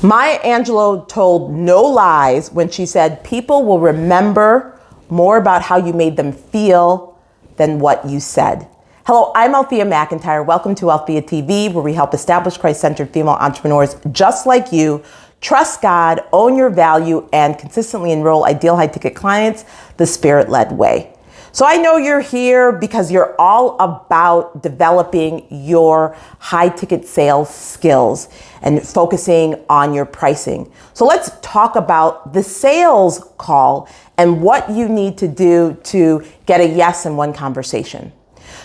Maya Angelou told no lies when she said, people will remember more about how you made them feel than what you said. Hello, I'm Althea McIntyre. Welcome to Althea TV, where we help establish Christ-centered female entrepreneurs just like you trust God, own your value, and consistently enroll ideal high-ticket clients the Spirit-led way. So I know you're here because you're all about developing your high-ticket sales skills and focusing on your pricing. So let's talk about the sales call and what you need to do to get a yes in one conversation.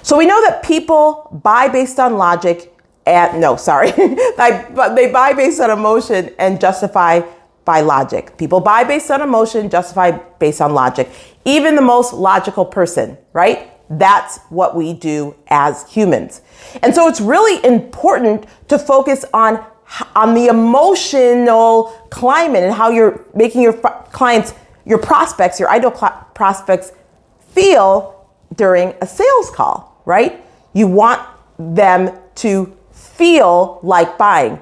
So we know that people buy based on logic they buy based on emotion and justify by logic. People buy based on emotion, justify based on logic. Even the most logical person, right? That's what we do as humans. And so it's really important to focus on the emotional climate and how you're making your clients, your prospects, your ideal prospects feel during a sales call, right? You want them to feel like buying,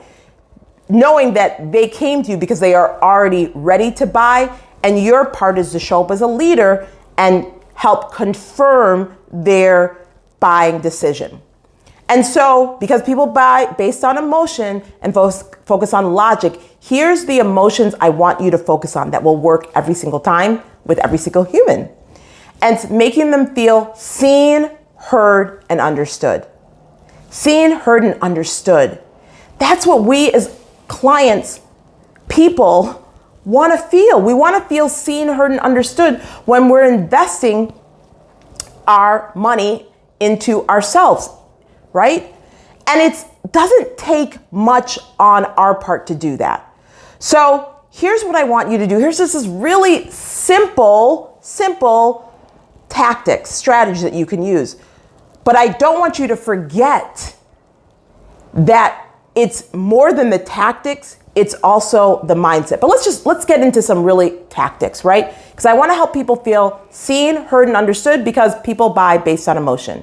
knowing that they came to you because they are already ready to buy, and your part is to show up as a leader and help confirm their buying decision. And so, because people buy based on emotion and focus on logic, here's the emotions I want you to focus on that will work every single time with every single human. And it's making them feel seen, heard, and understood. Seen, heard, and understood. That's what we as clients, people, want to feel. We want to feel seen, heard, and understood when we're investing our money into ourselves, right? And it doesn't take much on our part to do that. So here's what I want you to do. Here's this really simple tactics, strategies that you can use. But I don't want you to forget that it's more than the tactics, it's also the mindset. But let's get into some really tactics, right? Because I want to help people feel seen, heard, and understood because people buy based on emotion.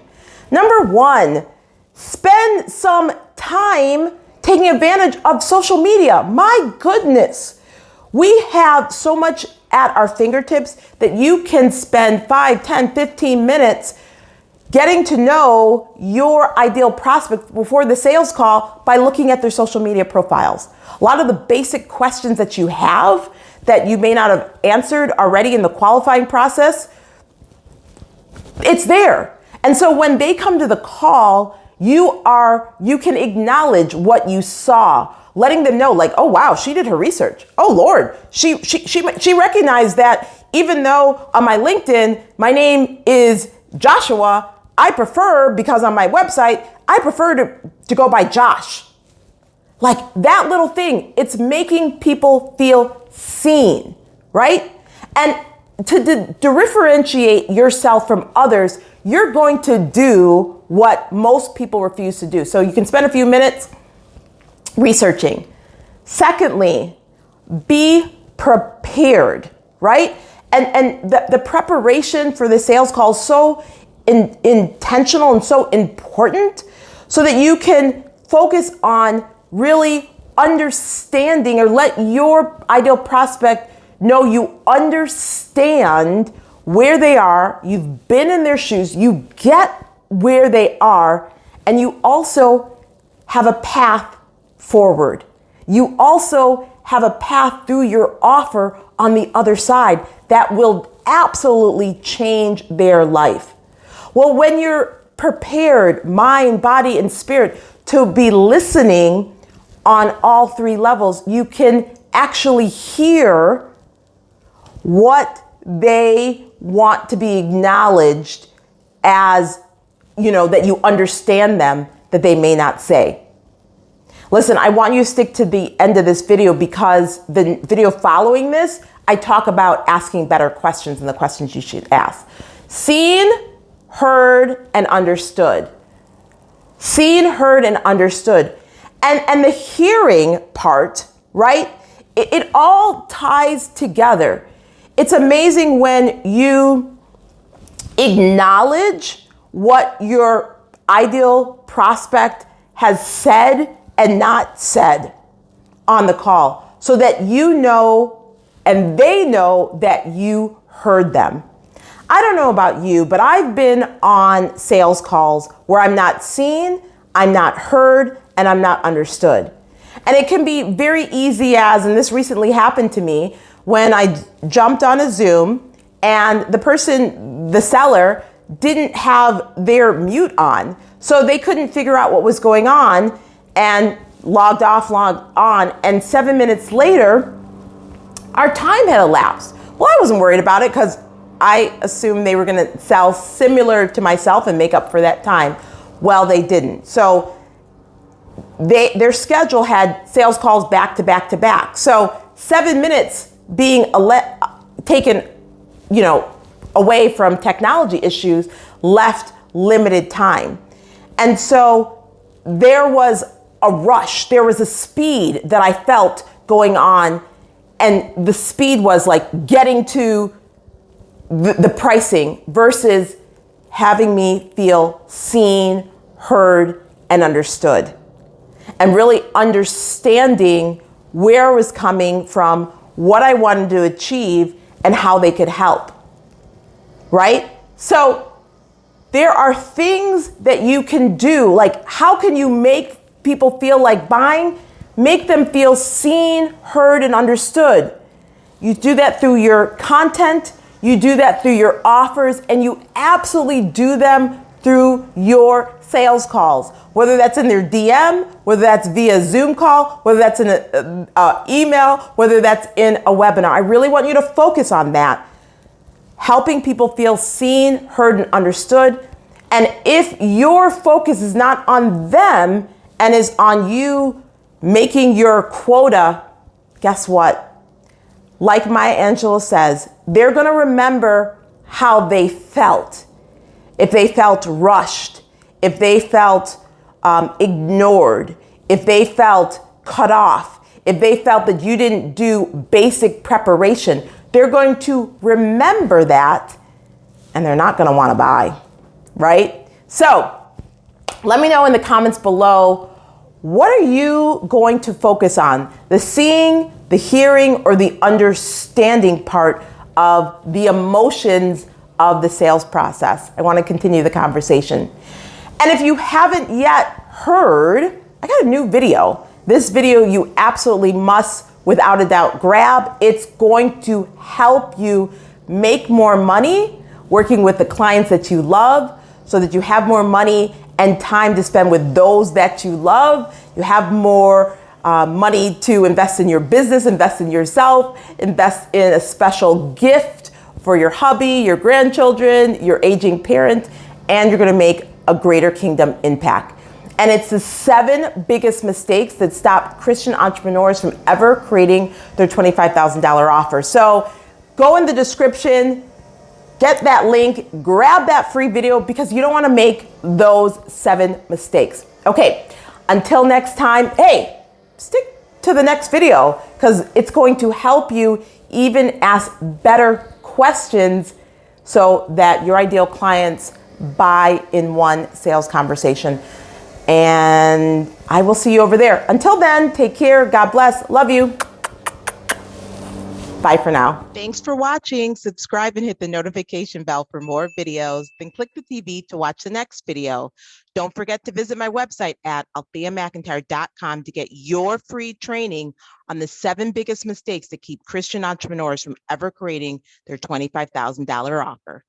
Number one, spend some time taking advantage of social media. My goodness, we have so much at our fingertips that you can spend 5, 10, 15 minutes getting to know your ideal prospect before the sales call by looking at their social media profiles. A lot of the basic questions that you have that you may not have answered already in the qualifying process, it's there. And so when they come to the call, you can acknowledge what you saw, letting them know like, oh wow, she did her research. Oh Lord, she recognized that even though on my LinkedIn, my name is Joshua, I prefer, because on my website, I prefer to go by Josh. Like that little thing, it's making people feel seen, right? And to differentiate yourself from others, you're going to do what most people refuse to do. So you can spend a few minutes researching. Secondly, be prepared, right? And the preparation for the sales call is so intentional and so important so that you can focus on really understanding or let your ideal prospect know you understand where they are, you've been in their shoes, you get where they are, and you also have a path forward. You also have a path through your offer on the other side that will absolutely change their life. Well, when you're prepared, mind, body, and spirit, to be listening on all three levels, you can actually hear what they want to be acknowledged as, that you understand them, that they may not say. Listen, I want you to stick to the end of this video because the video following this, I talk about asking better questions and the questions you should ask. Seen, heard, and understood. Seen, heard, and understood. And the hearing part, right? It all ties together. It's amazing when you acknowledge what your ideal prospect has said and not said on the call. so that you know and they know that you heard them. I don't know about you, but I've been on sales calls where I'm not seen, I'm not heard, and I'm not understood. And it can be very easy as, and this recently happened to me, when I jumped on a Zoom and the seller, didn't have their mute on. So they couldn't figure out what was going on and logged off, logged on. And 7 minutes later, our time had elapsed. Well, I wasn't worried about it because I assumed they were going to sell similar to myself and make up for that time. Well, they didn't. So their schedule had sales calls back to back to back. So 7 minutes being taken, away from technology issues left limited time. And so there was a rush, there was a speed that I felt going on, and the speed was like getting to the pricing versus having me feel seen, heard, and understood. And really understanding where I was coming from, what I wanted to achieve, and how they could help. Right? So there are things that you can do. Like, how can you make people feel like buying? Make them feel seen, heard, and understood. You do that through your content, you do that through your offers, and you absolutely do them through your sales calls. Whether that's in their DM, whether that's via Zoom call, whether that's in an email, whether that's in a webinar. I really want you to focus on that. Helping people feel seen, heard, and understood. And if your focus is not on them and is on you making your quota, guess what? Like Maya Angelou says, they're going to remember how they felt. If they felt rushed, if they felt ignored, if they felt cut off, if they felt that you didn't do basic preparation, they're going to remember that and they're not going to want to buy, right? So let me know in the comments below, what are you going to focus on? The seeing, the hearing, or the understanding part of the emotions of the sales process? I want to continue the conversation. And if you haven't yet heard, I got a new video. This video you absolutely must, without a doubt, grab. It's going to help you make more money working with the clients that you love so that you have more money and time to spend with those that you love. You have more money to invest in your business, invest in yourself, invest in a special gift for your hubby, your grandchildren, your aging parent, and you're going to make a greater kingdom impact. And it's the 7 biggest mistakes that stop Christian entrepreneurs from ever creating their $25,000 offer. So go in the description, get that link, grab that free video because you don't want to make those 7 mistakes. Okay, until next time, hey, stick to the next video because it's going to help you even ask better questions so that your ideal clients buy in one sales conversation. And I will see you over there. Until then, take care. God bless. Love you. Bye for now. Thanks for watching. Subscribe and hit the notification bell for more videos. Then click the TV to watch the next video. Don't forget to visit my website at altheamcintyre.com to get your free training on the 7 biggest mistakes that keep Christian entrepreneurs from ever creating their $25,000 offer.